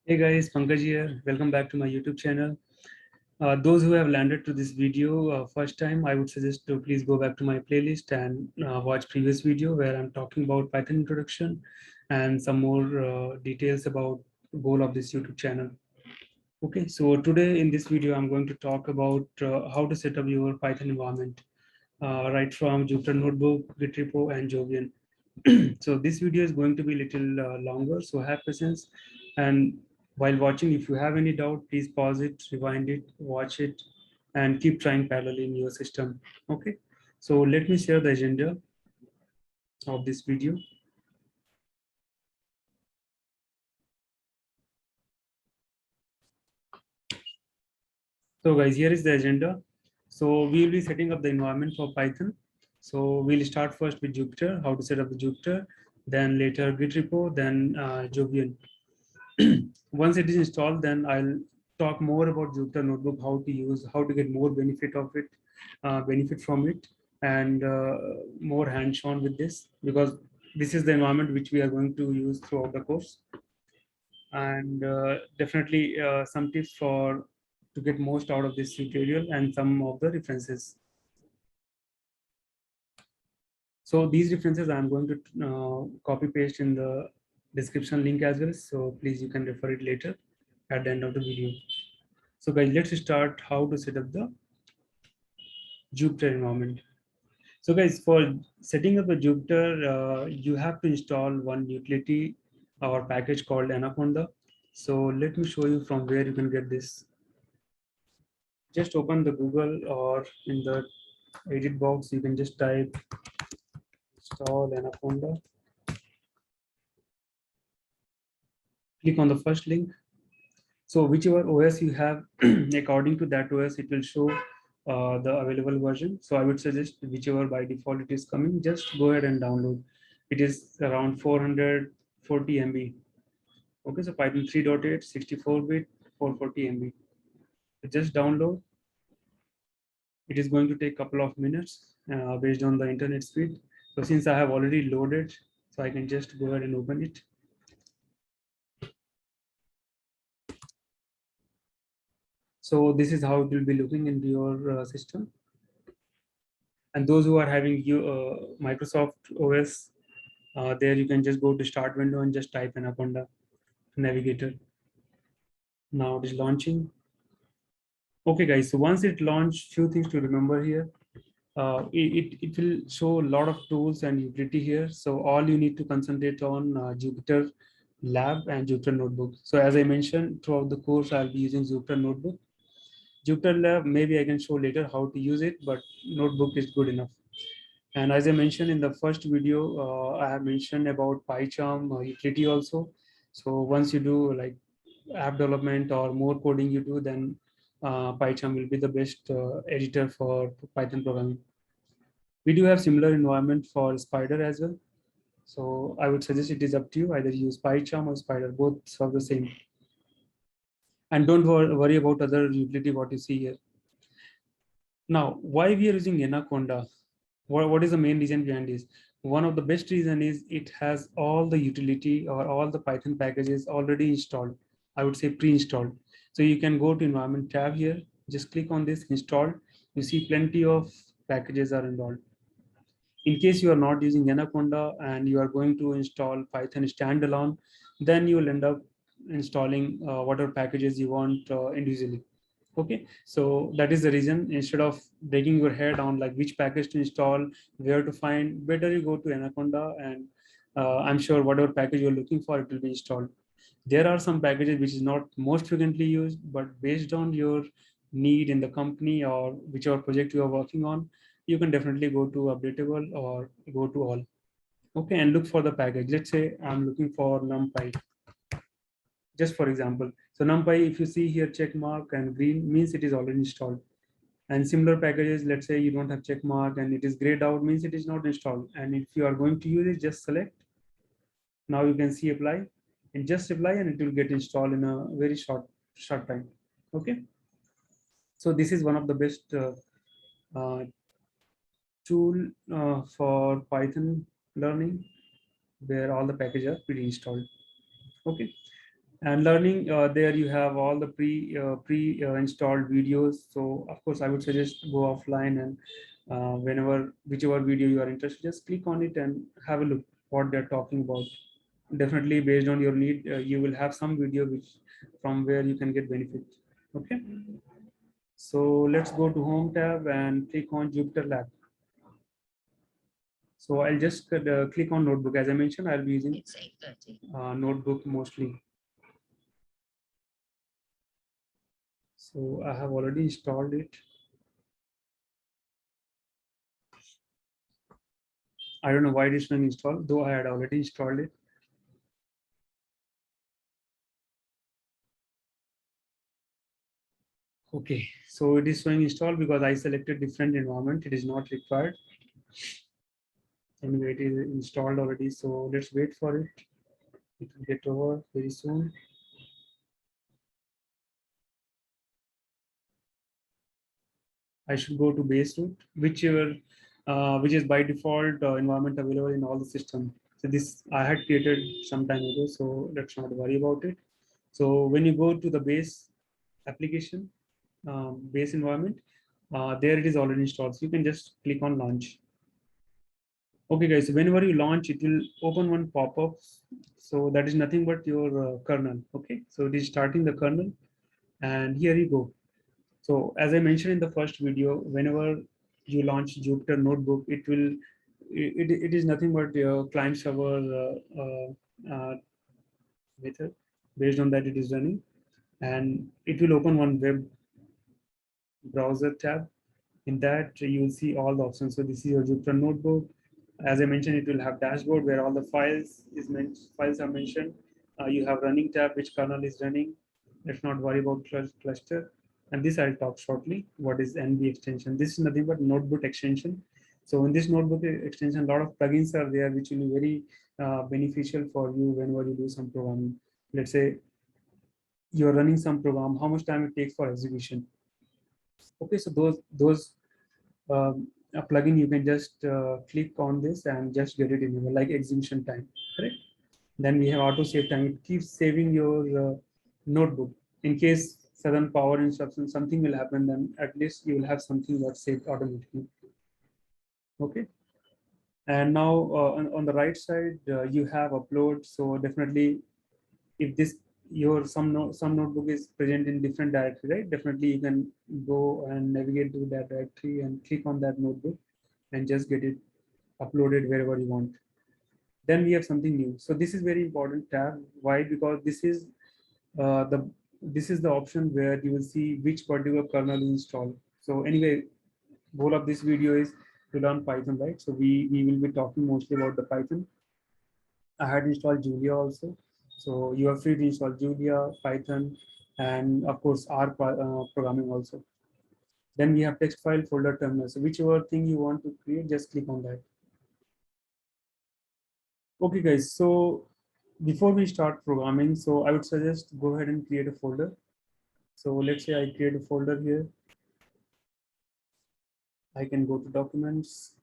Hey guys, Pankaj here. Welcome back to my YouTube channel. Those who have landed to this video first time, I would suggest to please go back to my playlist and watch previous video where I'm talking about Python introduction and some more details about goal of this YouTube channel. Okay, so today in this video, I'm going to talk about how to set up your Python environment right from Jupyter Notebook, Git repo, and Jovian. So this video is going to be a little longer, so have patience. And while watching, if you have any doubt, please pause it, rewind it, watch it, and keep trying parallel in your system. Okay, so let me share the agenda of this video. So guys, here is the agenda. So we will be setting up the environment for Python. So we'll start first with Jupyter, how to set up the Jupyter, then later Git repo, then Jovian. Once it is installed, then I'll talk more about Jupyter Notebook, how to use, how to get more benefit of it, benefit from it, and more hands-on with this, because this is the environment which we are going to use throughout the course. And definitely some tips for to get most out of this tutorial and some of the references. So these references I'm going to copy paste in the description link as well. So please you can refer it later at the end of the video. So guys, let's start how to set up the Jupyter environment. So guys, for setting up a Jupyter, you have to install one utility or package called Anaconda. So let me show you from where you can get this. Just open the Google or in the edit box, you can just type install Anaconda. Click on the first link. So whichever OS you have, according to that OS, it will show the available version. So I would suggest whichever by default it is coming, just go ahead and download. It is around 440 MB. Okay, so Python 3.8, 64-bit, 440 MB. So just download. It is going to take a couple of minutes based on the internet speed. So since I have already loaded, so I can just go ahead and open it. So this is how it will be looking in your system. And those who are having Microsoft OS, there you can just go to start window and just type Anaconda Navigator. Now it is launching. Okay guys, so once it launched, few things to remember here. It will show a lot of tools and utility here. So all you need to concentrate on Jupyter Lab and Jupyter Notebook. So as I mentioned throughout the course, I'll be using Jupyter Notebook. Jupyter Lab, maybe I can show later how to use it, but Notebook is good enough. And as I mentioned in the first video, I have mentioned about PyCharm utility also. So once you do like app development or more coding you do, then PyCharm will be the best editor for Python programming. We do have similar environment for Spider as well. So I would suggest it is up to you, either use PyCharm or Spider, both serve the same. And don't worry about other utility what you see here. Now, why we are using Anaconda? What is the main reason behind this? One of the best reason is it has all the utility or all the Python packages already installed. I would say pre-installed. So you can go to environment tab here, just click on this installed. You see plenty of packages are installed. In case you are not using Anaconda and you are going to install Python standalone, then you will end up installing whatever packages you want individually. Okay, so that is the reason, instead of breaking your head on like which package to install, where to find, better you go to Anaconda, and I'm sure whatever package you're looking for, it will be installed. There are some packages which is not most frequently used, but based on your need in the company or whichever project you are working on, you can definitely go to updatable or go to all. Okay, and look for the package. Let's say I'm looking for NumPy, just for example. So NumPy, if you see here check mark and green, means it is already installed. And similar packages, let's say you don't have check mark and it is grayed out, means it is not installed. And if you are going to use it, just select. Now you can see apply, and just apply and it will get installed in a very short time. Okay, so this is one of the best uh, tool for Python learning, where all the packages are pre-installed. Okay, And learning, there you have all the installed videos. So of course I would suggest go offline, and whenever whichever video you are interested, just click on it and have a look what they're talking about. Definitely based on your need, you will have some video which from where you can get benefit. Okay, so let's go to home tab and click on Jupyter Lab. So I'll just click on notebook. As I mentioned, I'll be using notebook mostly. So I have already installed it. I don't know why it is not installed, though I had already installed it. Okay, so it is showing installed because I selected different environment. It is not required. Anyway, it is installed already. So let's wait for it. It will get over very soon. I should go to base root, which is by default environment available in all the system. So this I had created some time ago, so let's not worry about it. So when you go to the base application, base environment, there it is already installed. So you can just click on launch. Okay, guys. So whenever you launch, it will open one pop-up. So that is nothing but your kernel. Okay, so it is starting the kernel, and here you go. So as I mentioned in the first video, whenever you launch Jupyter Notebook, it is nothing but your client server method. Based on that, it is running, and it will open one web browser tab. In that, you will see all the options. So this is your Jupyter Notebook. As I mentioned, it will have dashboard where all the files are mentioned. You have running tab, which kernel is running. Let's not worry about cluster. And this I'll talk shortly. What is NB extension? This is nothing but notebook extension. So in this notebook extension, a lot of plugins are there, which will be very beneficial for you whenever you do some programming. Let's say you're running some program, how much time it takes for execution. Okay, so those a plugin, you can just click on this and just get it in like execution time, correct? Then we have auto save time. It keeps saving your notebook in case sudden power interruption, something will happen, then at least you will have something that's saved automatically. Okay, and now on the right side you have upload. So definitely if this your some notebook is present in different directory, right? Definitely you can go and navigate to that directory and click on that notebook and just get it uploaded wherever you want. Then we have something new. So this is very important tab. Why? Because this is the option where you will see which particular kernel is installed. So anyway, goal of this video is to learn Python, right? So we will be talking mostly about the Python. I had installed Julia also. So you are free to install Julia, Python, and of course R programming also. Then we have text file, folder, terminal. So whichever thing you want to create, just click on that. Okay, guys. So before we start programming, so I would suggest go ahead and create a folder. So let's say I create a folder here. I can go to documents.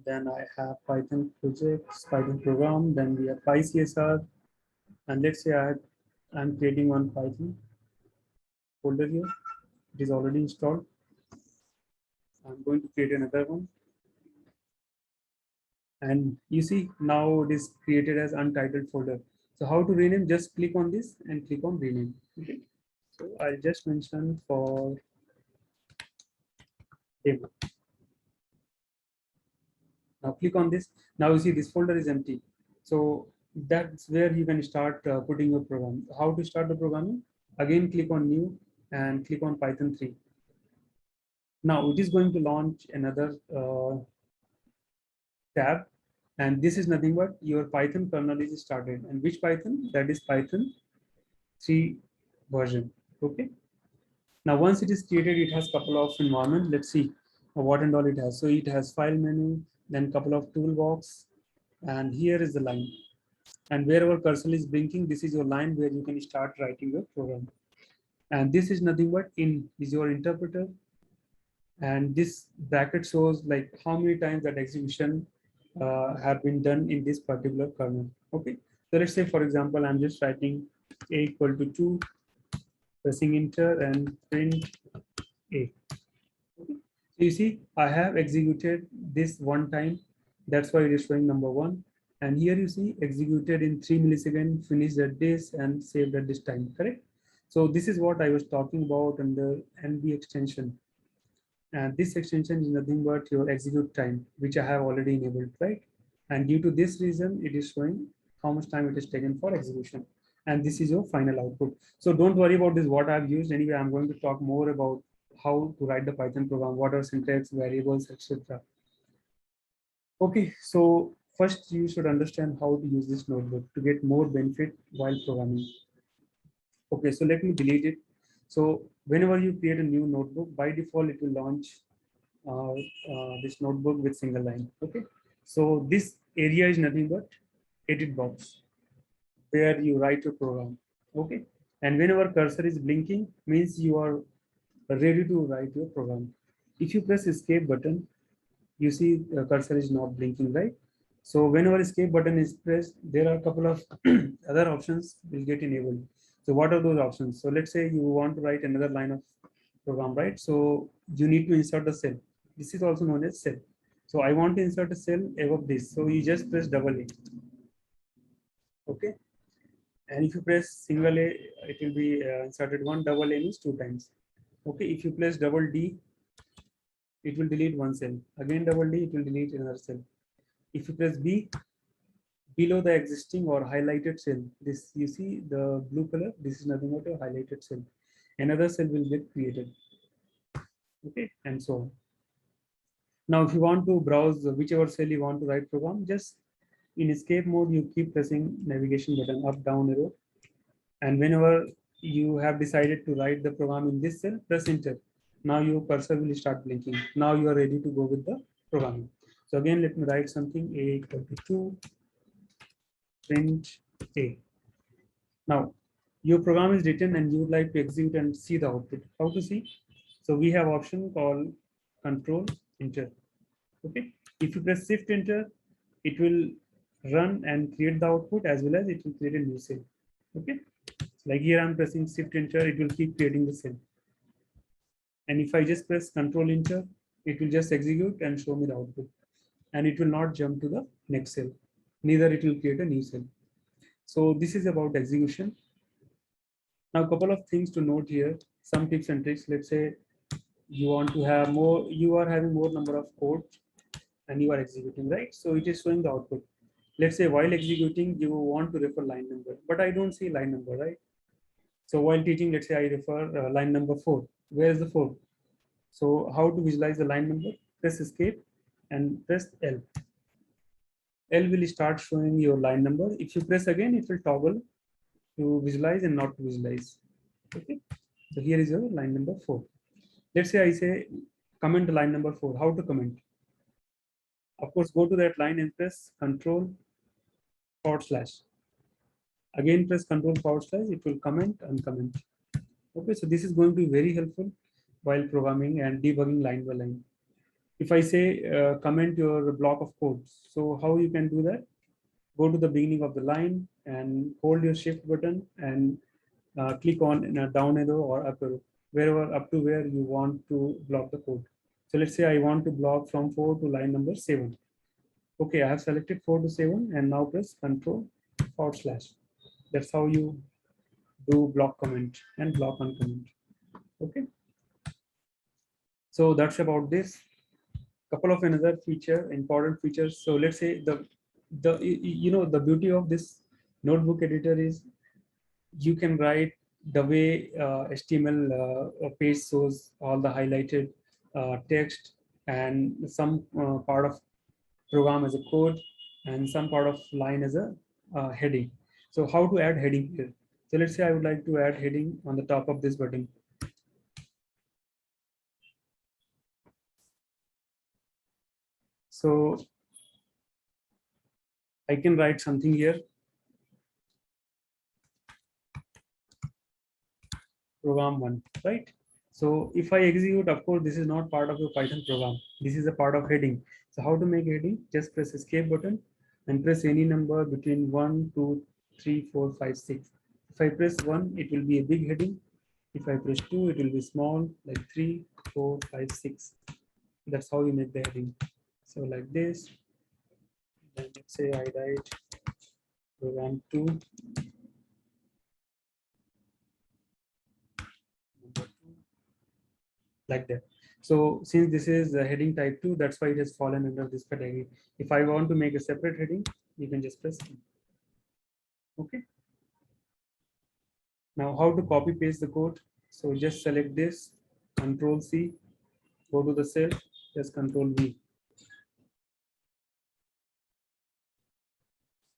Then I have Python projects, Python program. Then we have PyCSR. And let's say I'm creating one Python folder here. It is already installed. I'm going to create another one. And you see now it is created as untitled folder. So how to rename? Just click on this and click on rename. Okay. So I'll just mention for table. Now click on this. Now you see this folder is empty. So that's where you can start putting your program. How to start the programming? Again, click on new and click on Python 3. Now it is going to launch another tab, and this is nothing but your Python kernel is started. And which Python? That is Python 3 version. Okay. Now once it is created, it has couple of environment. Let's see what and all it has. So it has file menu, then couple of toolbox, and here is the line. And wherever cursor is blinking, this is your line where you can start writing your program. And this is nothing but is your interpreter. And this bracket shows like how many times that execution have been done in this particular kernel. Okay. So let's say, for example, I'm just writing a equal to 2, pressing enter and print a. So you see, I have executed this one time. That's why it is showing number 1. And here you see executed in 3 milliseconds, finished at this and saved at this time, correct? So this is what I was talking about under NB extension. And this extension is nothing but your execute time, which I have already enabled, right? And due to this reason, it is showing how much time it is taken for execution. And this is your final output. So don't worry about this, what I've used. Anyway, I'm going to talk more about how to write the Python program, what are syntax, variables, etc. Okay, so first you should understand how to use this notebook to get more benefit while programming. Okay, so let me delete it. So whenever you create a new notebook, by default, it will launch this notebook with single line. Okay, so this area is nothing but edit box where you write your program. Okay, and whenever cursor is blinking, means you are ready to write your program. If you press escape button, you see the cursor is not blinking, right? So whenever escape button is pressed, there are a couple of other options will get enabled. So what are those options? So let's say you want to write another line of program, right? So you need to insert a cell. This is also known as cell. So I want to insert a cell above this. So you just press double A. Okay. And if you press single A, it will be inserted one, double A means 2 times. Okay. If you press double D, it will delete one cell. Again double D, it will delete another cell. If you press B, below the existing or highlighted cell, this you see the blue color, this is nothing but a highlighted cell. Another cell will get created. Okay, and so on. Now, if you want to browse whichever cell you want to write program, just in escape mode, you keep pressing navigation button up, down, arrow. And whenever you have decided to write the program in this cell, press enter. Now your cursor will start blinking. Now you are ready to go with the programming. So again, let me write something, a equal to 2, print a. Now, your program is written and you would like to execute and see the output. How to see? So we have option called control enter. Okay. If you press shift enter, it will run and create the output as well as it will create a new cell. Okay. Like here I'm pressing shift enter, it will keep creating the cell. And if I just press control enter, it will just execute and show me the output. And it will not jump to the next cell. Neither it will create a new cell. So this is about execution. Now, a couple of things to note here, some tips and tricks. Let's say you want to have more, you are having more number of codes and you are executing, right? So it is showing the output. Let's say while executing, you want to refer line number, but I don't see line number, right? So while teaching, let's say I refer line number 4. Where is the 4? So how to visualize the line number? Press escape and press L. L will start showing your line number. If you press again, it will toggle to visualize and not to visualize. Okay. So here is your line number 4. Let's say I say comment line number 4. How to comment? Of course, go to that line and press control /. Again, press control /. It will comment and comment. Okay, so this is going to be very helpful while programming and debugging line by line. If I say comment your block of code, so how you can do that? Go to the beginning of the line and hold your shift button and click on a down arrow or up arrow, wherever up to where you want to block the code. So let's say I want to block from 4 to line number 7. Okay, I have selected 4 to 7 and now press control /. That's how you do block comment and block uncomment. Okay. So that's about this. Couple of another feature, important features. So let's say the beauty of this notebook editor is you can write the way HTML page shows all the highlighted text and some part of program as a code and some part of line as a heading. So how to add heading here? So let's say I would like to add heading on the top of this button. So I can write something here. Program 1, right? So if I execute, of course, this is not part of your Python program. This is a part of heading. So how to make heading? Just press escape button and press any number between 1, 2, 3, 4, 5, 6. If I press 1, it will be a big heading. If I press 2, it will be small, like 3, 4, 5, 6. That's how you make the heading. So like this. Then let's say I write program 2, number 2, like that. So since this is a heading type 2, that's why it has fallen under this category. If I want to make a separate heading, you can just press E. Okay. Now how to copy paste the code? So just select this, Control C, go to the cell, just Control V.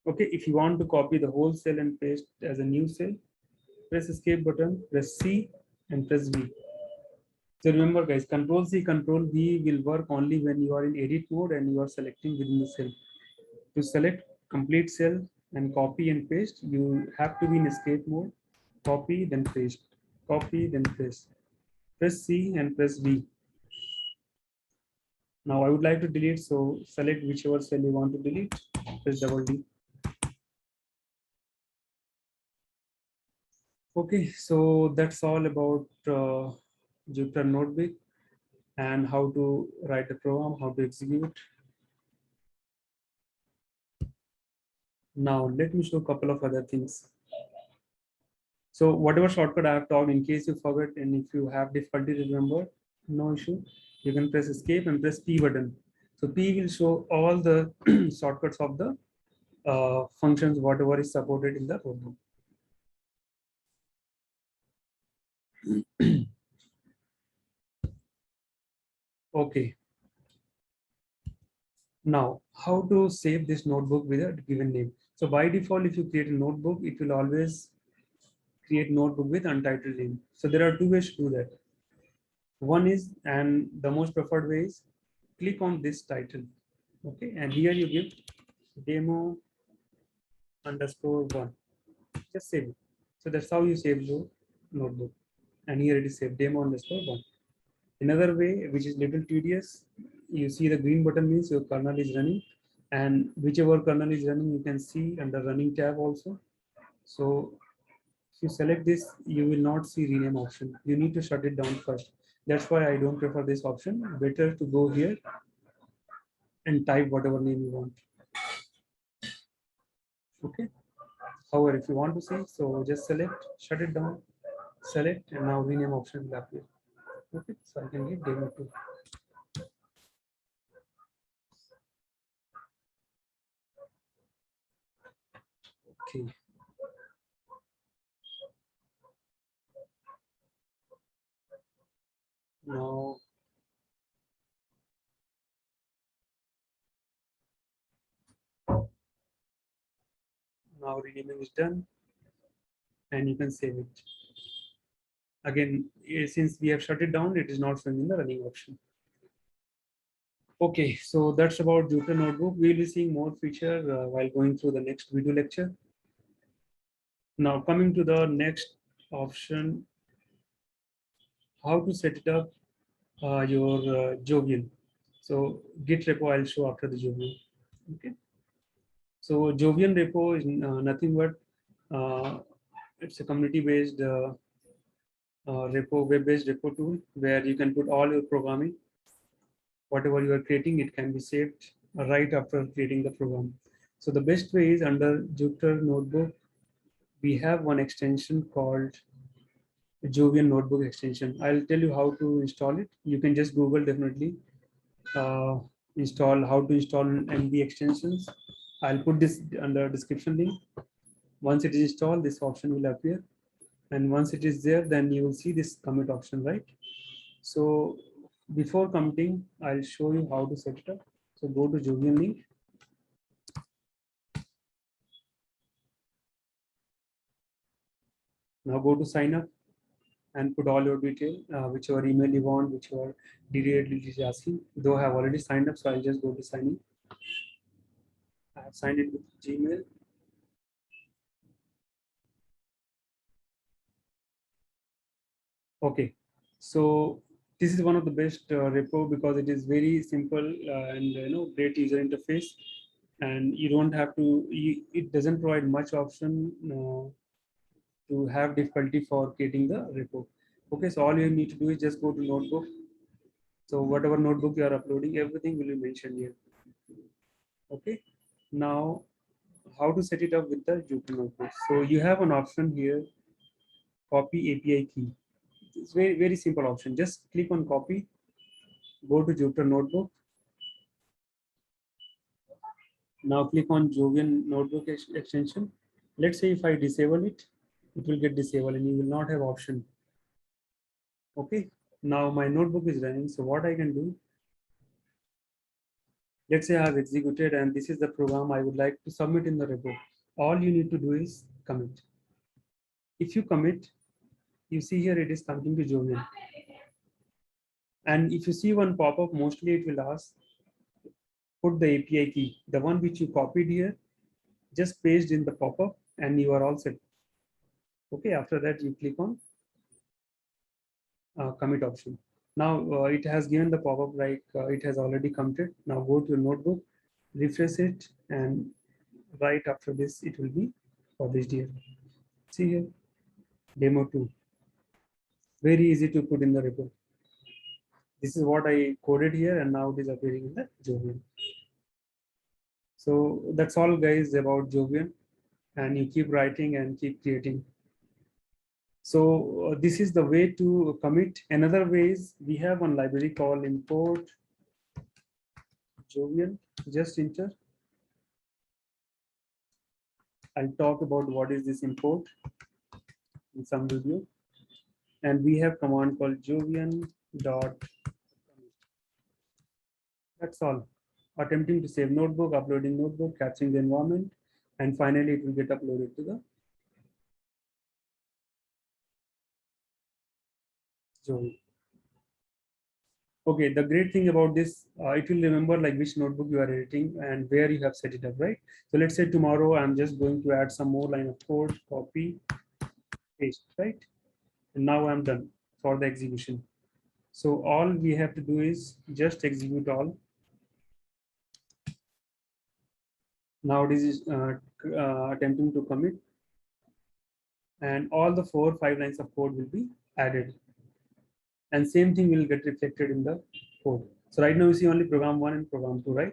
Okay, if you want to copy the whole cell and paste as a new cell, press escape button, press C and press V. So remember guys, Control C, Control V will work only when you are in edit mode and you are selecting within the cell. To select complete cell and copy and paste, you have to be in escape mode, copy, then paste, copy, then paste. Press C and press V. Now I would like to delete, so select whichever cell you want to delete, press double D. Okay, so that's all about Jupyter Notebook and how to write the program, how to execute. Now let me show a couple of other things. So whatever shortcut I have talked, in case you forget and if you have difficulty to remember, no issue. You can press escape and press P button. So P will show all the shortcuts of the functions, whatever is supported in the program. Okay. Now, how to save this notebook with a given name? So by default, if you create a notebook, it will always create notebook with untitled name. So there are two ways to do that. One is, and the most preferred way is, click on this title. Okay, and here you give demo underscore one. Just save it. So that's how you save your notebook. And here it is saved demo underscore one. Another way, which is little tedious, you see the green button means your kernel is running, and whichever kernel is running, you can see under running tab also. So if you select this, you will not see rename option. You need to shut it down first. That's why I don't prefer this option. Better to go here and type whatever name you want. Okay. However, if you want to see, so just select, shut it down, select, and now rename option will appear. Okay, so I can give demo 2. Okay. Now, renaming is done, and you can save it. Again, since we have shut it down, it is not showing in the running option. Okay, so that's about Jupyter Notebook. We'll be seeing more feature while going through the next video lecture. Now coming to the next option, how to set it up your Jovian. So Git repo I'll show after the Jovian. Okay. So Jovian repo is nothing but it's a community-based repo, web-based repo tool where you can put all your programming. Whatever you are creating, it can be saved right after creating the program. So the best way is under Jupyter Notebook, we have one extension called Jovian Notebook extension. I'll tell you how to install it. You can just Google definitely install how to install NB extensions. I'll put this under description link. Once it is installed, this option will appear. And once it is there, then you will see this commit option, right? So before committing, I'll show you how to set it up. So go to Jovian link. Now go to sign up and put all your detail, whichever email you want, whichever DDA is asking. Though I have already signed up, so I'll just go to sign in. I have signed in with Gmail. Okay, so this is one of the best repo because it is very simple and great user interface, and you don't have to. It doesn't provide much option to have difficulty for creating the repo. Okay, so all you need to do is just go to notebook. So whatever notebook you are uploading, everything will be mentioned here. Okay, now how to set it up with the Jupyter notebook. So you have an option here, copy API key. It's very simple option. Just click on copy, go to Jupyter notebook. Now click on Jovian notebook extension. Let's say if I disable it, it will get disabled and you will not have option. Okay, now my notebook is running. So what I can do, let's say I have executed and this is the program I would like to submit in the repo. All you need to do is commit. If you commit, you see here it is coming to Jovian. And if you see one pop-up, mostly it will ask, put the API key, the one which you copied here, just paste in the pop-up and you are all set. Okay, after that you click on commit option. Now it has given the pop-up like it has already committed. Now go to your notebook, refresh it, and right after this it will be published here. See here, demo 2. Very easy to put in the repo. This is what I coded here and now it is appearing in the Jovian. So that's all guys about Jovian, and you keep writing and keep creating. So this is the way to commit. Another way is we have one library called import Jovian. Just enter. I'll talk about what is this import in some video. And we have command called Jovian dot. That's all. Attempting to save notebook, uploading notebook, capturing the environment, and finally it will get uploaded to the Jovian. Okay, the great thing about this, it will remember like which notebook you are editing and where you have set it up, right? So let's say tomorrow I'm just going to add some more line of code, copy, paste, right? And now I'm done for the execution. So all we have to do is just execute all. Now this is attempting to commit, and all the 4-5 lines of code will be added. And same thing will get reflected in the code. So right now you see only program 1 and program 2, right?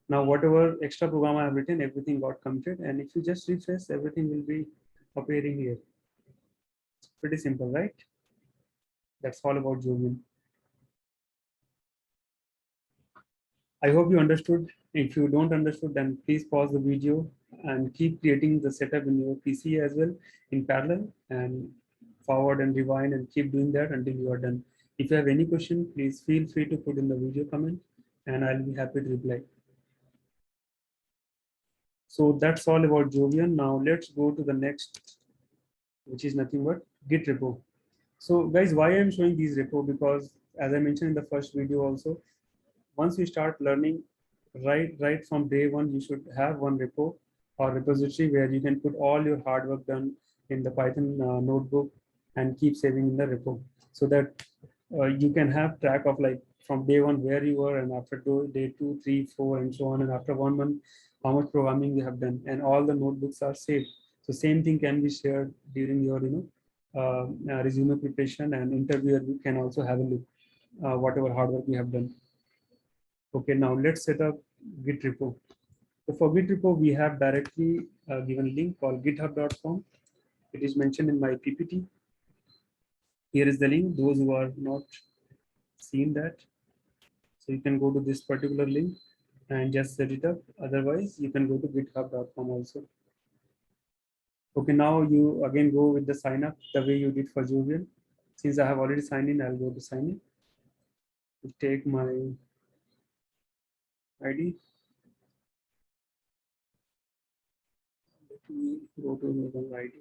Now whatever extra program I have written, everything got committed, and if you just refresh, everything will be appearing here. Pretty simple, right? That's all about Jovian. I hope you understood. If you don't understood, then please pause the video and keep creating the setup in your PC as well in parallel, and forward and rewind and keep doing that until you are done. If you have any question, please feel free to put in the video comment and I'll be happy to reply. So that's all about Jovian. Now let's go to the next, which is nothing but Git repo. So guys, why I'm showing these repo? Because as I mentioned in the first video also, once you start learning, right from day one, you should have one repo or repository where you can put all your hard work done in the Python notebook and keep saving in the repo, so that you can have track of like from day one where you were, and after day 2, 3, 4, and so on, and after 1 month how much programming you have done, and all the notebooks are saved. So same thing can be shared during your resume preparation, and interviewer can also have a look whatever hard work you have done. Okay, now let's set up Git repo. So for Git repo, we have directly given link called github.com. It is mentioned in my PPT. Here is the link. Those who are not seen that, so you can go to this particular link and just set it up. Otherwise, you can go to github.com also. Okay, now you again go with the sign up the way you did for Jovian. Since I have already signed in, I'll go to sign in. I'll take my ID. Let me go to my ID.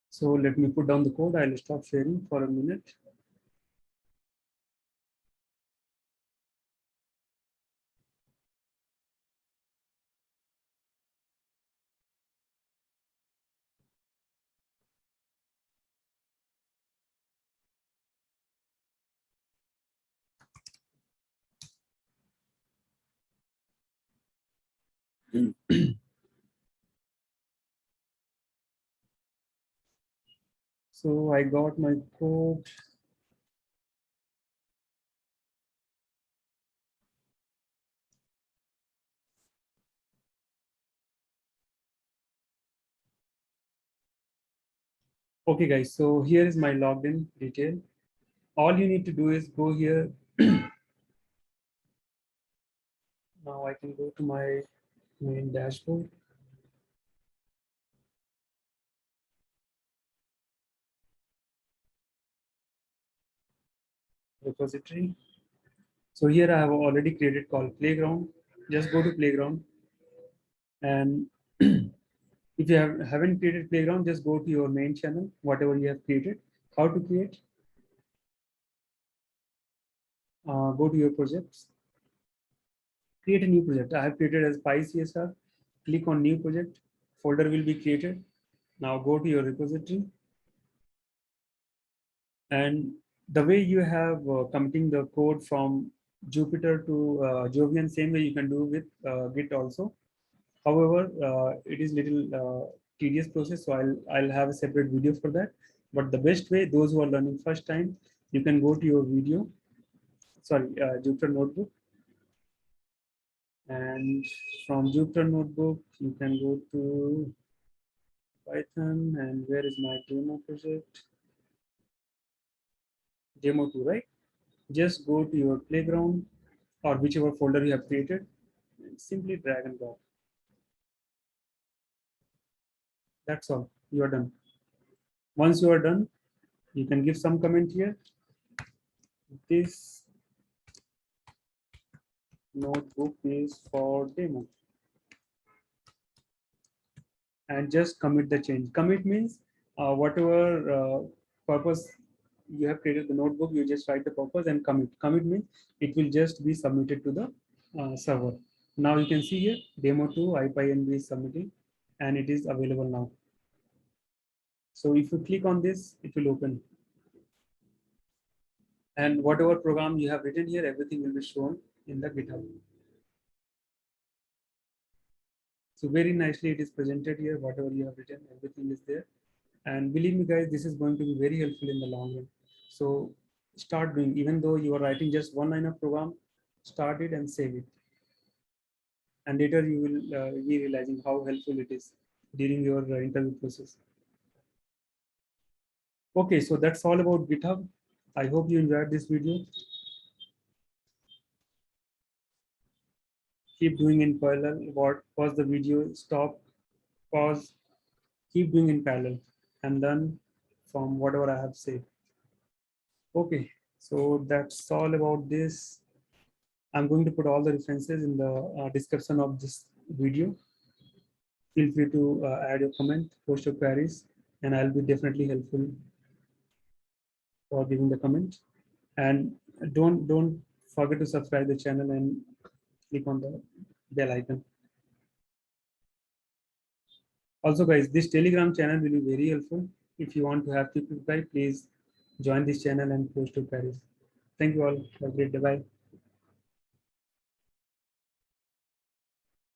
So let me put down the code. I'll stop sharing for a minute. So I got my code. Okay, guys, so here is my login detail. All you need to do is go here. Now I can go to my main dashboard. Repository. So here I have already created called Playground. Just go to Playground, and if you haven't created Playground, just go to your main channel, whatever you have created. How to create? Go to your projects, create a new project. I have created as PyCSR. Click on New Project. Folder will be created. Now go to your repository, and the way you have committing the code from Jupyter to Jovian, same way you can do with Git also. However, it is little tedious process, so I'll have a separate video for that. But the best way, those who are learning first time, you can go to your video, sorry, Jupyter Notebook, and from Jupyter Notebook you can go to Python, and where is my demo project? Demo 2, right? Just go to your playground or whichever folder you have created, and simply drag and drop. That's all. You are done. Once you are done, you can give some comment here. This notebook is for demo, and just commit the change. Commit means whatever purpose you have created the notebook, you just write the purpose and commit. Commit means it will just be submitted to the server. Now you can see here demo 2 IPyNB is submitting, and it is available now. So if you click on this, it will open, and whatever program you have written here, everything will be shown in the GitHub. So very nicely it is presented here. Whatever you have written, everything is there. And believe me, guys, this is going to be very helpful in the long run. So start doing, even though you are writing just one line of program, start it and save it. And later you will be realizing how helpful it is during your interview process. Okay, so that's all about GitHub. I hope you enjoyed this video. Keep doing in parallel. Pause the video, stop, pause, keep doing in parallel, and learn from whatever I have said. Okay, so that's all about this. I'm going to put all the references in the description of this video. Feel free to add your comment, post your queries, and I'll be definitely helpful for giving the comment. And don't forget to subscribe the channel and click on the bell icon. Also, guys, this Telegram channel will be very helpful. If you want to have quick reply, please join this channel and post your queries. Thank you all. Have a great day. Bye.